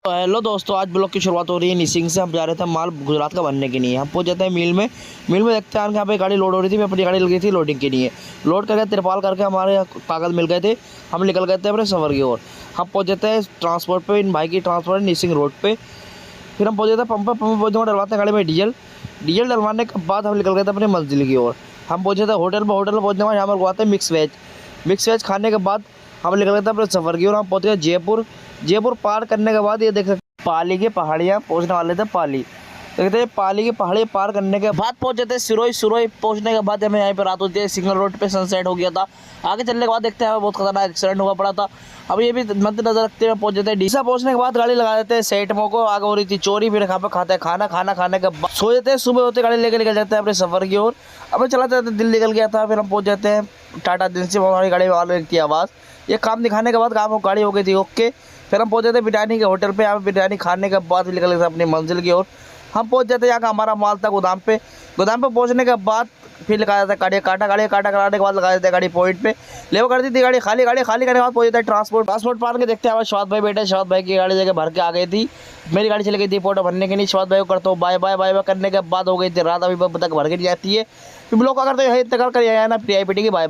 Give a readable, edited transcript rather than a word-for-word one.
तो हेलो दोस्तों, आज ब्लॉग की शुरुआत हो रही है निसिंग से। हम जा रहे थे माल गुजरात का भरने के लिए। हम पहुंच जाते हैं मिल में देखते हैं यहाँ पे गाड़ी लोड हो रही थी। मैं अपनी गाड़ी लगी थी लोडिंग के लिए। लोड करके तिरपाल करके हमारे कागज़ मिल गए थे। हम निकल गए थे अपने सफ़र की ओर। हम पहुंच जाते हैं ट्रांसपोर्ट पे, इन भाई की ट्रांसपोर्ट निसिंग रोड पे। फिर हम पहुंच जाते हैं पंप पहुँच डलवाते हैं गाड़ी में डीजल डलवाने के बाद हम निकल गए थे अपनी मंजिल की ओर। हम पहुँचे थे होटल पर पहुँचने के बाद यहाँ पर लगवाते हैं मिक्स वेज खाने के बाद हम निकल गए थे अपने सफ़र की ओर। हम पहुँच गए जयपुर पार करने के बाद ये देख सकते पाली की पहाड़ियाँ पहुँचने वाले थे। पाली देखते हैं, पाली की पहाड़ियाँ पार करने के बाद पहुँच जाते हैं सिरोही पहुँचने के बाद हमें यहाँ पे रात होती है। सिग्नल रोड पे सनसेट हो गया था। आगे चलने के बाद देखते हैं बहुत खतरनाक एक्सीडेंट हुआ पड़ा था। अब ये भी मद्देनजर रखते हुए पहुँच जाते हैं डीसा। पहुँचने के बाद गाड़ी लगा देते हैं सेठमो को। आगे हो रही थी चोरी। फिर यहाँ पे खाते हैं खाना खाने के बाद सो जाते हैं। सुबह होते गाड़ी लेके निकल जाते हैं अपने सफ़र की ओर। अब चला जाते दिल निकल गया था। फिर हम पहुँच जाते हैं टाटा दिन से। हमारी गाड़ी वाले की आवाज़ ये काम दिखाने के बाद काम गाड़ी हो गई थी ओके। फिर हम पहुँच जाते बिरयानी के होटल पे। यहाँ पे बिरयानी खाने के बाद निकल गए अपनी मंजिल की ओर। हम पहुँच जाते यहाँ का हमारा माल था गोदाम पे पहुँचने के बाद फिर लगा जाता है काटा कराने के बाद लगा देते हैं गाड़ी पॉइंट पे। लेवर कर दी थी गाड़ी खाली करने के बाद पहुँच जाता है ट्रांसपोर्ट पार के देखते हैं स्वाद भाई बैठे। स्वाद भाई की गाड़ी जगह भर के आ गई थी। मेरी गाड़ी चली गई थी फोटो भरने के लिए। स्वाद भाई को करता हूँ बाय बाय करने के बाद हो गई थी रात। अभी तक भर के नहीं आती है। फिर ब्लॉग अगर तो यही इंतजार कर ना PIPT की बाय बाय।